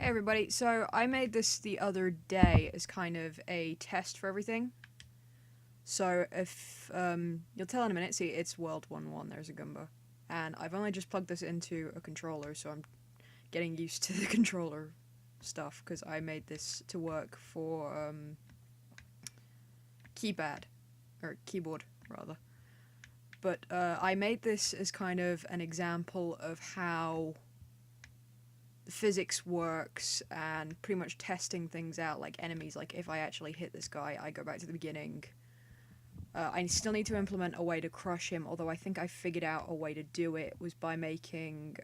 Everybody, so I made this the other day as kind of a test for everything. So if you'll tell in a minute, see it's World 1-1, there's a Goomba. And I've only just plugged this into a controller, so I'm getting used to the controller stuff, because I made this to work for keypad, or keyboard, rather. But I made this as kind of an example of how the physics works and pretty much testing things out, like enemies. Like if I actually hit this guy, I go back to the beginning. I still need to implement a way to crush him, although I think I figured out a way to do it was by making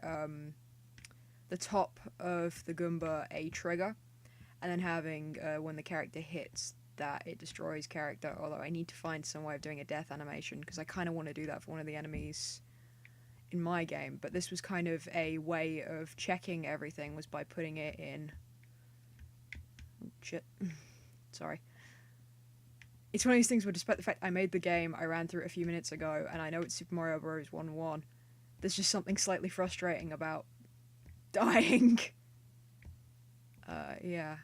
the top of the Goomba a trigger, and then having when the character hits that it destroys character, although I need to find some way of doing a death animation because I kind of want to do that for one of the enemies in my game. But this was kind of a way of checking everything, was by putting it in... Oh, shit. Sorry. It's one of these things where, despite the fact I made the game, I ran through it a few minutes ago, and I know it's Super Mario Bros. 1-1, there's just something slightly frustrating about dying. Yeah.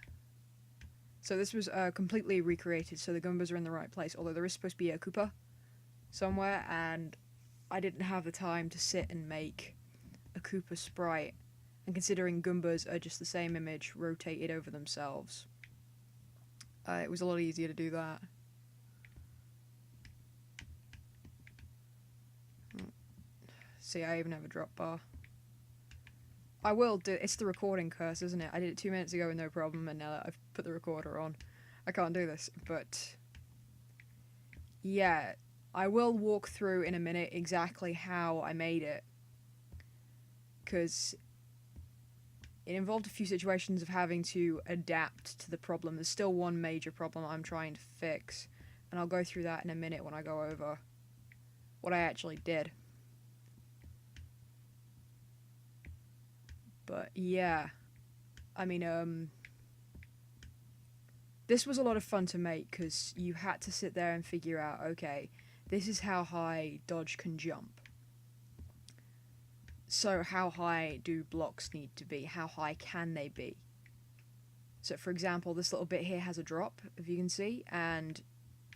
So this was completely recreated, so the Goombas are in the right place, although there is supposed to be a Koopa somewhere, and I didn't have the time to sit and make a Koopa sprite, and considering Goombas are just the same image rotated over themselves, it was a lot easier to do that. See, I even have a drop bar. I will do... It's the recording curse, isn't it? I did it 2 minutes ago with no problem, and now that I've put the recorder on, I can't do this. But yeah, I will walk through in a minute exactly how I made it, because it involved a few situations of having to adapt to the problem. There's still one major problem I'm trying to fix, and I'll go through that in a minute when I go over what I actually did. But yeah, I mean, this was a lot of fun to make, because you had to sit there and figure out, okay, this is how high Dodge can jump. So how high do blocks need to be? How high can they be? So for example, this little bit here has a drop, if you can see, and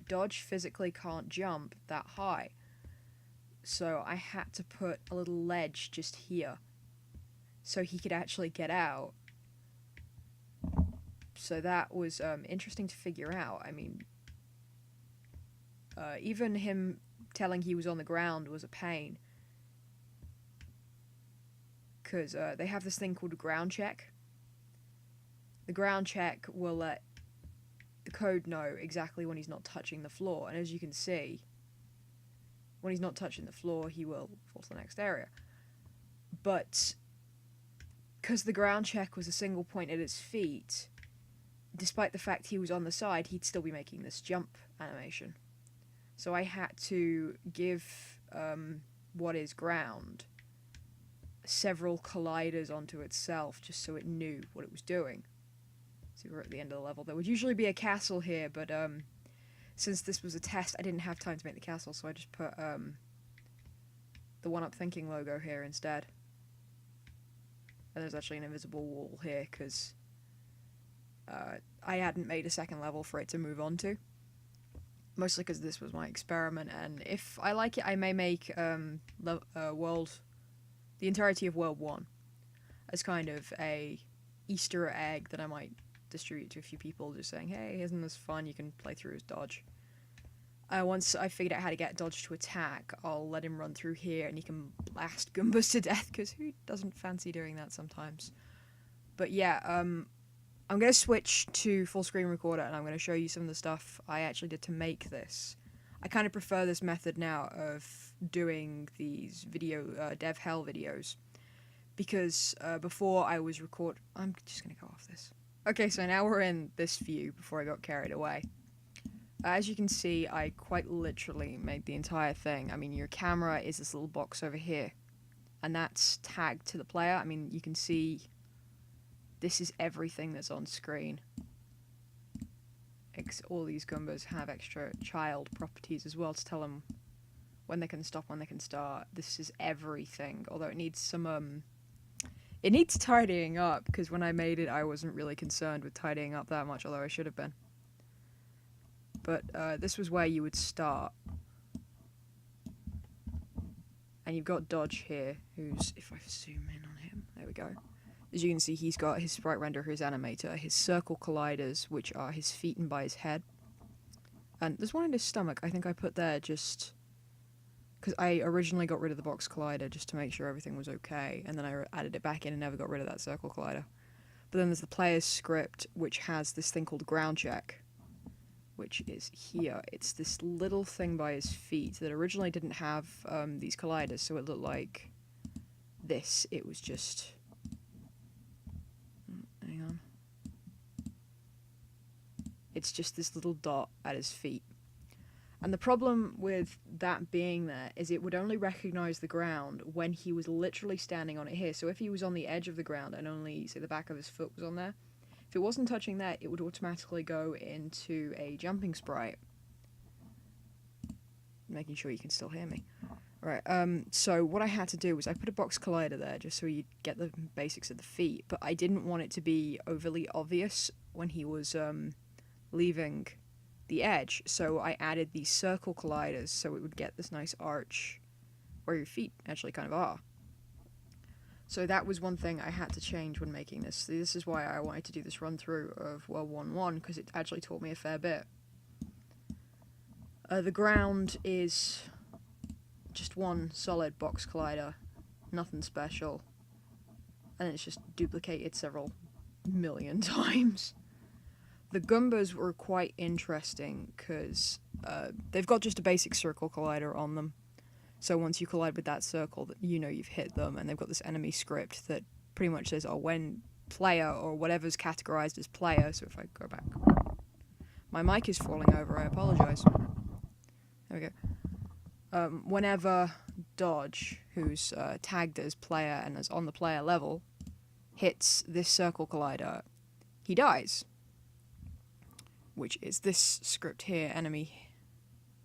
Dodge physically can't jump that high. So I had to put a little ledge just here, so he could actually get out. So that was interesting to figure out. I mean, even him telling he was on the ground was a pain, because they have this thing called a ground check. The ground check will let the code know exactly when he's not touching the floor, and as you can see, when he's not touching the floor, he will fall to the next area. But because the ground check was a single point at his feet, despite the fact he was on the side, he'd still be making this jump animation. So I had to give what is ground several colliders onto itself, just so it knew what it was doing. So we're at the end of the level. There would usually be a castle here, but since this was a test, I didn't have time to make the castle, so I just put the One Up Thinking logo here instead. And there's actually an invisible wall here, because I hadn't made a second level for it to move on to. Mostly because this was my experiment, and if I like it, I may make the entirety of World 1 as kind of a Easter egg that I might distribute to a few people, just saying, hey, isn't this fun? You can play through as Dodge. Once I figured out how to get Dodge to attack, I'll let him run through here and he can blast Goombas to death, because who doesn't fancy doing that sometimes? But yeah, I'm going to switch to full screen recorder, and I'm going to show you some of the stuff I actually did to make this. I kind of prefer this method now of doing these dev hell videos, because before I was I'm just going to go off this. Okay, so now we're in this view before I got carried away. As you can see, I quite literally made the entire thing. I mean, your camera is this little box over here, and that's tagged to the player. I mean, you can see this is everything that's on screen. All these Goombas have extra child properties as well to tell them when they can stop, when they can start. This is everything, although it needs some It needs tidying up, because when I made it, I wasn't really concerned with tidying up that much, although I should have been. But this was where you would start. And you've got Dodge here, who's, if I zoom in on him, there we go. As you can see, he's got his sprite renderer, his animator, his circle colliders, which are his feet and by his head. And there's one in his stomach, I think I put there just because I originally got rid of the box collider just to make sure everything was okay, and then I added it back in and never got rid of that circle collider. But then there's the player's script, which has this thing called ground check, which is here. It's this little thing by his feet that originally didn't have these colliders, so it looked like this. It was just... hang on. It's just this little dot at his feet. And the problem with that being there is it would only recognize the ground when he was literally standing on it here. So if he was on the edge of the ground and only, say, the back of his foot was on there, if it wasn't touching that, it would automatically go into a jumping sprite. Making sure you can still hear me. Right, so what I had to do was I put a box collider there just so you'd get the basics of the feet, but I didn't want it to be overly obvious when he was leaving the edge, so I added these circle colliders so it would get this nice arch where your feet actually kind of are. So that was one thing I had to change when making this. This is why I wanted to do this run through of World War 1, because it actually taught me a fair bit. The ground is just one solid box collider, nothing special, and it's just duplicated several million times. The Goombas were quite interesting because they've got just a basic circle collider on them. So once you collide with that circle, you know you've hit them, and they've got this enemy script that pretty much says, oh, when player, or whatever's categorized as player, so if I go back... my mic is falling over, I apologize. There we go. Whenever Dodge, who's tagged as player and is on the player level, hits this circle collider, he dies. Which is this script here, enemy,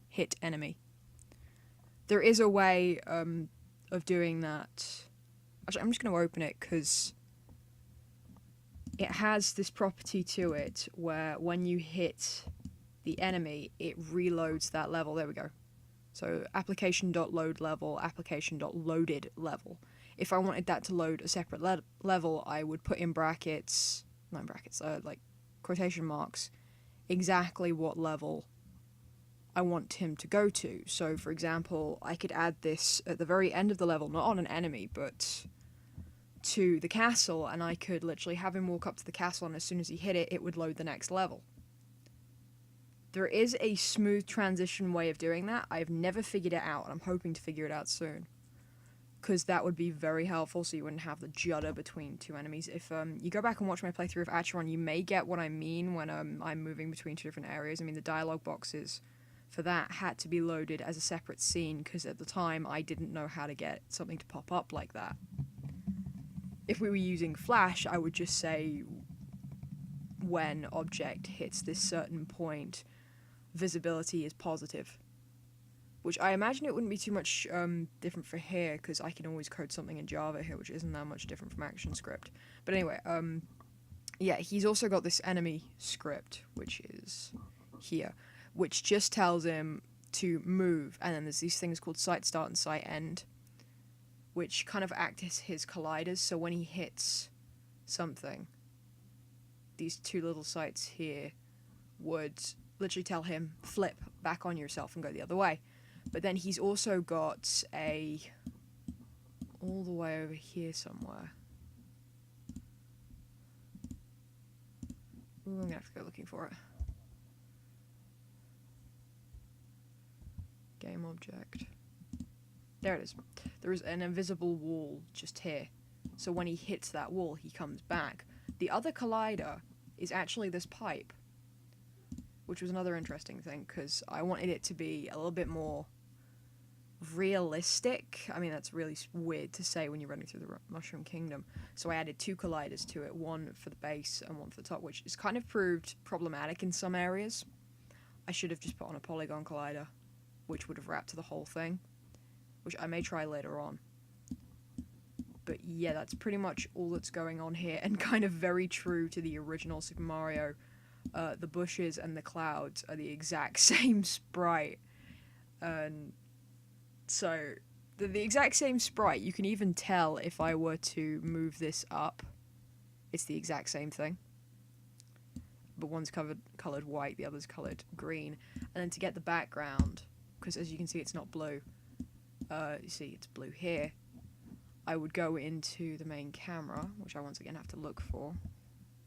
hit enemy. There is a way of doing that. Actually, I'm just going to open it because it has this property to it where when you hit the enemy, it reloads that level. There we go. So application.load level, application.loaded level. If I wanted that to load a separate level, I would put in brackets, not in brackets, like quotation marks, exactly what level I want him to go to. So, for example, I could add this at the very end of the level, not on an enemy, but to the castle, and I could literally have him walk up to the castle, and as soon as he hit it, it would load the next level. There is a smooth transition way of doing that. I've never figured it out, and I'm hoping to figure it out soon, because that would be very helpful, so you wouldn't have the judder between two enemies. If you go back and watch my playthrough of Acheron, you may get what I mean when I'm moving between two different areas. I mean, the dialogue boxes for that had to be loaded as a separate scene, because at the time I didn't know how to get something to pop up like that. If we were using Flash, I would just say when object hits this certain point, visibility is positive. Which I imagine it wouldn't be too much different for here, because I can always code something in Java here, which isn't that much different from ActionScript. But anyway, yeah, he's also got this enemy script, which is here, which just tells him to move, and then there's these things called site start and site end, which kind of act as his colliders, so when he hits something, these two little sites here would literally tell him, flip back on yourself and go the other way. But then he's also got a... all the way over here somewhere. Ooh, I'm gonna have to go looking for it. Game object. There it is. There is an invisible wall just here. So when he hits that wall, he comes back. The other collider is actually this pipe, which was another interesting thing, because I wanted it to be a little bit more realistic. I mean, that's really weird to say when you're running through the Mushroom Kingdom. So I added two colliders to it, one for the base and one for the top, which is kind of proved problematic in some areas. I should have just put on a polygon collider, which would have wrapped to the whole thing, which I may try later on. But yeah, that's pretty much all that's going on here, and kind of very true to the original Super Mario. The bushes and the clouds are the exact same sprite, and so the exact same sprite. You can even tell if I were to move this up, it's the exact same thing. But one's coloured white, the other's coloured green. And then to get the background, because as you can see it's not blue, you see it's blue here, I would go into the main camera, which I once again have to look for,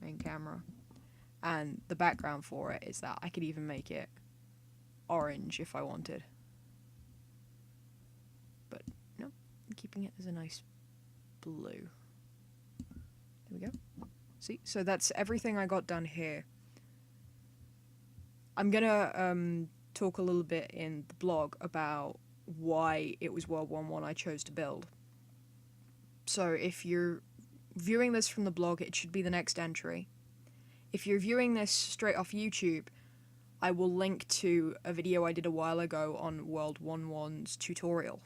main camera, and the background for it is that I could even make it orange if I wanted. But no, I'm keeping it as a nice blue. There we go. See, so that's everything I got done here. I'm gonna talk a little bit in the blog about why it was World 1-1 I chose to build. So if you're viewing this from the blog, it should be the next entry. If you're viewing this straight off YouTube, I will link to a video I did a while ago on World 1-1's tutorial.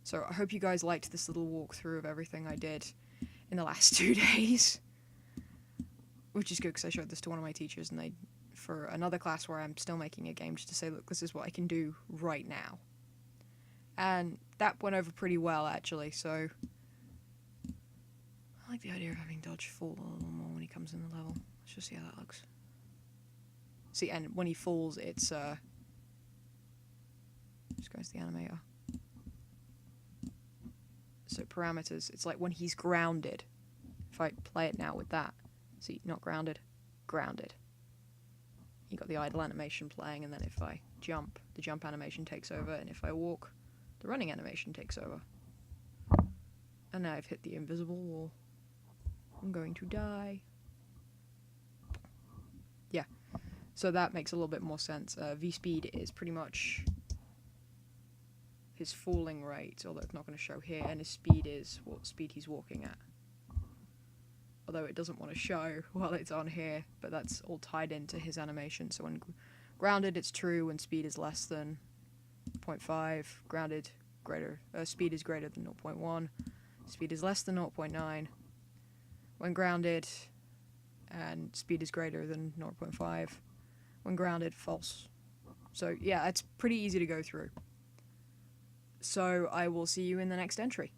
So I hope you guys liked this little walkthrough of everything I did in the last 2 days. Which is good, because I showed this to one of my teachers, and they, for another class where I'm still making a game, just to say, look, this is what I can do right now. And that went over pretty well, actually, so I like the idea of having Dodge fall a little more when he comes in the level. Let's just see how that looks. See, and when he falls, it's, just goes to the animator. So parameters, it's like when he's grounded. If I play it now with that, see, not grounded, grounded. You got the idle animation playing, and then if I jump, the jump animation takes over, and if I walk, the running animation takes over. And now I've hit the invisible wall. I'm going to die. Yeah, so that makes a little bit more sense. V-speed is pretty much his falling rate, although it's not going to show here, and his speed is what speed he's walking at. Although it doesn't want to show while it's on here, but that's all tied into his animation. So when grounded, it's true. When speed is less than 0.5, grounded speed is greater than 0.1, speed is less than 0.9. When grounded, and speed is greater than 0.5. When grounded, false. So yeah, it's pretty easy to go through. So I will see you in the next entry.